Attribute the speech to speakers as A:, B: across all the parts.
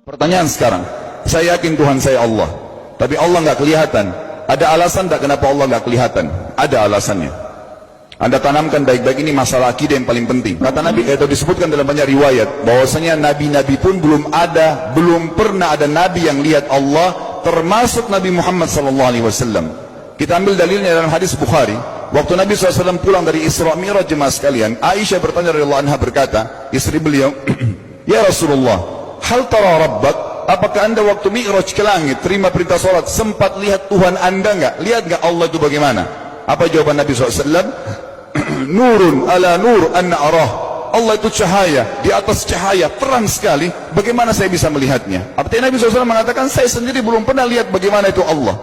A: Pertanyaan sekarang, saya yakin Tuhan saya Allah, tapi Allah nggak kelihatan. Ada alasan tak kenapa Allah nggak kelihatan? Ada alasannya. Anda tanamkan baik-baik, ini masalah akidah yang paling penting. Kata Nabi, itu disebutkan dalam banyak riwayat, bahwasanya nabi-nabi pun belum pernah ada nabi yang lihat Allah, termasuk Nabi Muhammad SAW. Kita ambil dalilnya dalam hadis Bukhari. Waktu Nabi SAW pulang dari Isra Mi'raj, jemaah sekalian, Aisyah bertanya radhiyallahu anha, berkata, istri beliau, ya Rasulullah, hal tara rabbak, apakah anda waktu Mi'raj ke langit, terima perintah sholat, sempat lihat Tuhan anda enggak? Lihat enggak Allah itu bagaimana? Apa jawaban Nabi SAW? Nurun ala nur anna arah. Allah itu cahaya, di atas cahaya, terang sekali, bagaimana saya bisa melihatnya? Artinya Nabi SAW mengatakan, saya sendiri belum pernah lihat bagaimana itu Allah.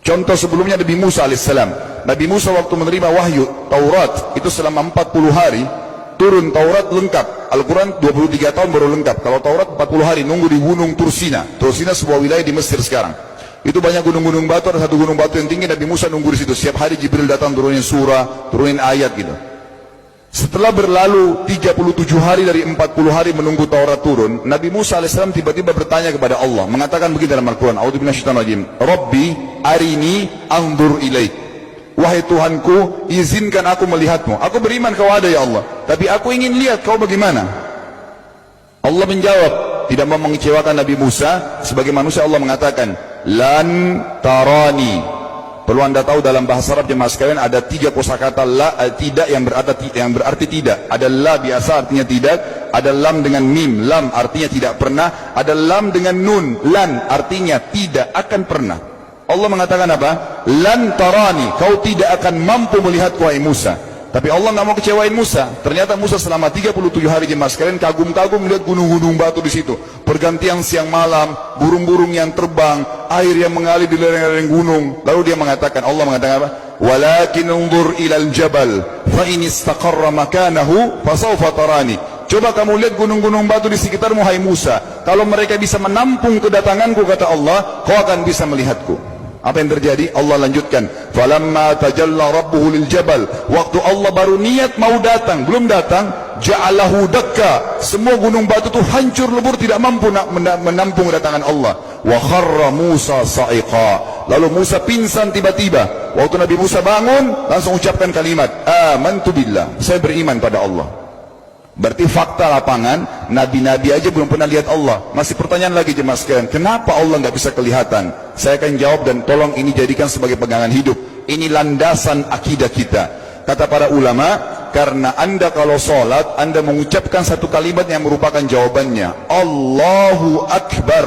A: Contoh sebelumnya Nabi Musa alaihissalam. Nabi Musa waktu menerima wahyu Taurat, itu selama 40 hari, turun Taurat lengkap. Al-Quran 23 tahun baru lengkap. Kalau Taurat 40 hari, nunggu di gunung Tursina. Tursina sebuah wilayah di Mesir sekarang. Itu banyak gunung-gunung batu, ada satu gunung batu yang tinggi, Nabi Musa nunggu di situ. Setiap hari Jibril datang turunin surah, turunin ayat gitu. Setelah berlalu 37 hari dari 40 hari menunggu Taurat turun, Nabi Musa AS tiba-tiba bertanya kepada Allah, mengatakan begini dalam Al-Quran, A'udzu minasyaitonir rajim, Rabbi arini anzur ilaik. Wahai Tuhanku, izinkan aku melihatmu. Aku beriman kau ada ya Allah, tapi aku ingin lihat kau bagaimana. Allah menjawab, tidak mau mengecewakan Nabi Musa. Sebagai manusia Allah mengatakan, lan tarani. Perlu anda tahu dalam bahasa Arab jemaah sekalian ada 3 kosakata la, tidak yang berarti tidak. Ada la biasa artinya tidak, ada lam dengan mim, lam artinya tidak pernah, ada lam dengan nun, lan artinya tidak akan pernah. Allah mengatakan apa? Lan tarani, kau tidak akan mampu melihatku wahai Musa. Tapi Allah nggak mau kecewain Musa. Ternyata Musa selama 37 hari jemaah sekalian kagum-kagum melihat gunung-gunung batu di situ. Pergantian siang malam, burung-burung yang terbang, air yang mengalir di lereng-lereng gunung. Lalu dia mengatakan, Allah mengatakan apa? Walakin unzur ilal jabal, fa in istaqarra makanahu fasawfa tarani. Coba kamu lihat gunung-gunung batu di sekitarmu hai Musa. Kalau mereka bisa menampung kedatanganku, kata Allah, kau akan bisa melihatku. Apa yang terjadi? Allah lanjutkan, falamma tajalla rabbuhu lil jabal, waktu Allah baru niat mau datang, belum datang, ja'alahu dakka, semua gunung batu itu hancur lebur, tidak mampu menampung kedatangan Allah. Wa kharra Musa sa'iqa, lalu Musa pingsan tiba-tiba. Waktu Nabi Musa bangun, langsung ucapkan kalimat, amantu billah, saya beriman pada Allah. Berarti fakta lapangan, nabi-nabi aja belum pernah lihat Allah. Masih pertanyaan lagi jemaah sekalian, kenapa Allah nggak bisa kelihatan? Saya akan jawab dan tolong ini jadikan sebagai pegangan hidup. Ini landasan akidah kita. Kata para ulama, karena anda kalau sholat, anda mengucapkan satu kalimat yang merupakan jawabannya. Allahu Akbar.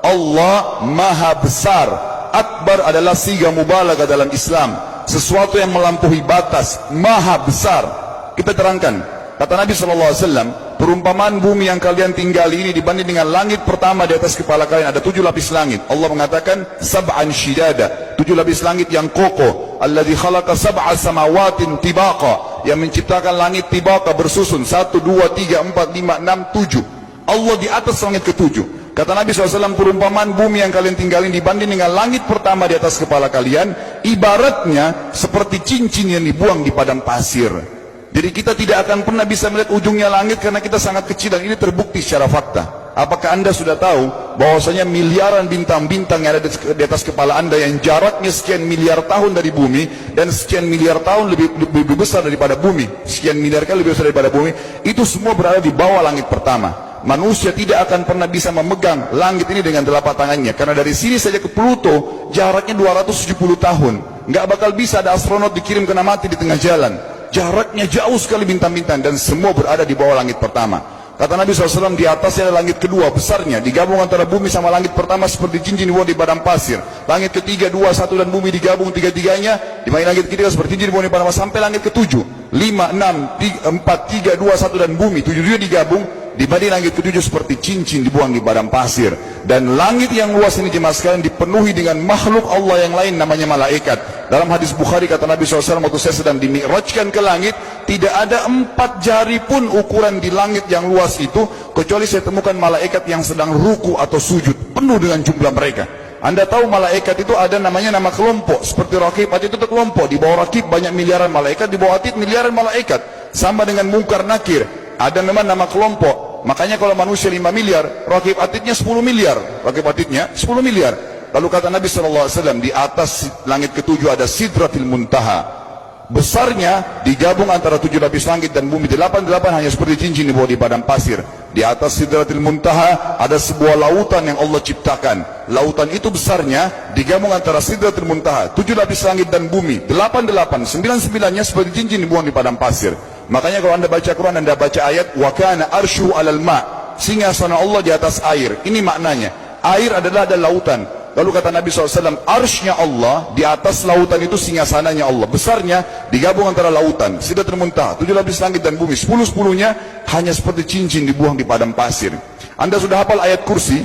A: Allah Maha Besar. Akbar adalah siga mubalaghah dalam Islam. Sesuatu yang melampaui batas, Maha Besar. Kita terangkan. Kata Nabi SAW, perumpamaan bumi yang kalian tinggali ini dibanding dengan langit pertama di atas kepala kalian, ada 7 lapis langit. Allah mengatakan, sab'an shidada, 7 lapis langit yang kokoh. Alladzi khalaqa sab'a samawatin tibaqa, yang menciptakan langit tibaqa bersusun, 1, 2, 3, 4, 5, 6, 7. Allah di atas langit ke-7. Kata Nabi SAW, perumpamaan bumi yang kalian tinggalin dibanding dengan langit pertama di atas kepala kalian, ibaratnya seperti cincin yang dibuang di padang pasir. Jadi kita tidak akan pernah bisa melihat ujungnya langit karena kita sangat kecil, dan ini terbukti secara fakta. Apakah anda sudah tahu bahwasanya miliaran bintang-bintang yang ada di atas kepala anda yang jaraknya sekian miliar tahun dari bumi, dan sekian miliar tahun lebih besar daripada bumi, sekian miliar kali lebih besar daripada bumi, itu semua berada di bawah langit pertama. Manusia tidak akan pernah bisa memegang langit ini dengan telapak tangannya, karena dari sini saja ke Pluto jaraknya 270 tahun. Nggak bakal bisa ada astronot dikirim kena mati di tengah jalan. Jaraknya jauh sekali bintang-bintang, dan semua berada di bawah langit pertama. Kata Nabi SAW, di atasnya ada langit kedua besarnya, digabung antara bumi sama langit pertama seperti cincin dibuang di padang pasir. Langit ketiga, 2, 1 dan bumi digabung tiga-tiganya, di mana langit ketiga seperti cincin dibuang di padang pasir, sampai langit ke-7, 5, 6, 4, 3, 2, 1 dan bumi 7 digabung, dibanding langit ke-7 seperti cincin dibuang di padang pasir. Dan langit yang luas ini jemaah sekalian dipenuhi dengan makhluk Allah yang lain namanya malaikat. Dalam hadis Bukhari kata Nabi SAW, waktu saya sedang dimi'rajkan ke langit, tidak ada 4 jari pun ukuran di langit yang luas itu, kecuali saya temukan malaikat yang sedang ruku atau sujud, penuh dengan jumlah mereka. Anda tahu malaikat itu ada namanya nama kelompok, seperti Rakib, Atid itu kelompok. Di bawah Rakib banyak miliaran malaikat, di bawah Atid miliaran malaikat. Sama dengan Munkar Nakir, ada nama kelompok. Makanya kalau manusia 5 miliar, rakib atidnya 10 miliar. Rakib atidnya 10 miliar. Lalu kata Nabi SAW, di atas langit ketujuh ada Sidratil Muntaha. Besarnya digabung antara 7 lapis langit dan bumi. 8 hanya seperti cincin di bawah di padang pasir. Di atas Sidratil Muntaha ada sebuah lautan yang Allah ciptakan. Lautan itu besarnya digabung antara Sidratil Muntaha, 7 lapis langit dan bumi. 9-9-nya seperti cincin dibuang di padang pasir. Makanya kalau anda baca Quran, anda baca ayat wa kana arsyu alal ma', singgasana Allah di atas air. Ini maknanya, air adalah ada lautan. Lalu kata Nabi SAW, arsy-nya Allah di atas lautan itu singgasananya Allah. Besarnya digabung antara lautan, Sidratul Muntaha, 7 lapis langit dan bumi. 10-10-nya hanya seperti cincin dibuang di padang pasir. Anda sudah hafal ayat kursi?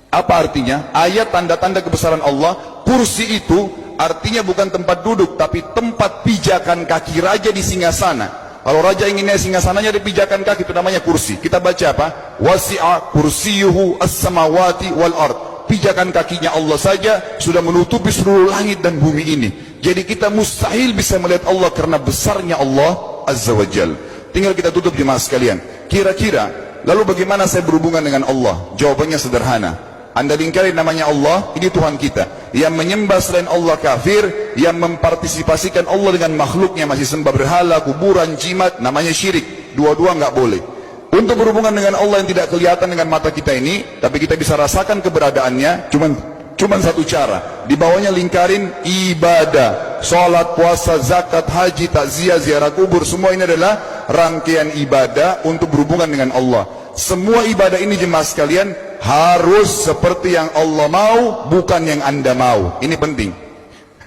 A: Apa artinya? Ayat tanda-tanda kebesaran Allah. Kursi itu artinya bukan tempat duduk, tapi tempat pijakan kaki raja di singgasana. Kalau raja inginnya singgasananya di pijakan kaki, itu namanya kursi. Kita baca apa? Wasi'a kursiyuhu as-samawati wal ard. Pijakan kakinya Allah saja sudah menutupi seluruh langit dan bumi ini. Jadi kita mustahil bisa melihat Allah karena besarnya Allah Azza wa Jal. Tinggal kita tutup jemaah sekalian. Kira-kira, lalu bagaimana saya berhubungan dengan Allah? Jawabannya sederhana. Anda lingkari namanya Allah, ini Tuhan kita. Yang menyembah selain Allah kafir, yang mempartisipasikan Allah dengan makhluknya, masih sembah berhala, kuburan, jimat, namanya syirik. Dua-dua nggak boleh. Untuk berhubungan dengan Allah yang tidak kelihatan dengan mata kita ini, tapi kita bisa rasakan keberadaannya, cuman satu cara. Di bawahnya lingkarin ibadah, salat, puasa, zakat, haji, takziah, ziarah kubur. Semua ini adalah rangkaian ibadah untuk berhubungan dengan Allah. Semua ibadah ini jemaah sekalian harus seperti yang Allah mau, bukan yang Anda mau. Ini penting.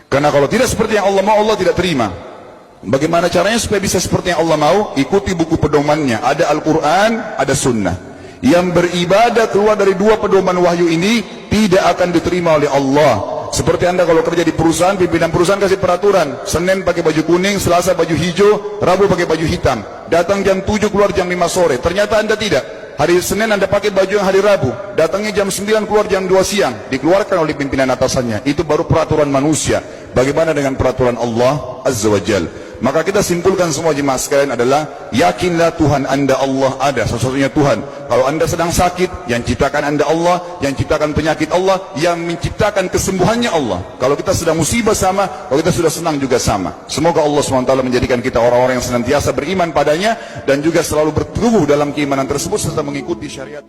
A: Karena kalau tidak seperti yang Allah mau, Allah tidak terima. Bagaimana caranya supaya bisa seperti yang Allah mau? Ikuti buku pedomannya. Ada Al-Quran, ada Sunnah. Yang beribadah keluar dari 2 pedoman wahyu ini tidak akan diterima oleh Allah. Seperti Anda kalau kerja di perusahaan, pimpinan perusahaan kasih peraturan, Senin pakai baju kuning, Selasa baju hijau, Rabu pakai baju hitam. Datang jam 7, keluar jam 5 sore. Ternyata Anda tidak. Hari Senin Anda pakai baju yang hari Rabu, datangnya jam 9, keluar jam 2 siang. Dikeluarkan oleh pimpinan atasannya. Itu baru peraturan manusia. Bagaimana dengan peraturan Allah Azza wa Jal? Maka kita simpulkan semua jemaah sekalian adalah, yakinlah Tuhan Anda Allah ada, satu-satunya Tuhan. Kalau Anda sedang sakit, yang ciptakan Anda Allah, yang ciptakan penyakit Allah, yang menciptakan kesembuhannya Allah. Kalau kita sedang musibah sama, kalau kita sudah senang juga sama. Semoga Allah SWT menjadikan kita orang-orang yang senantiasa beriman padanya, dan juga selalu bertumbuh dalam keimanan tersebut serta mengikuti syariat.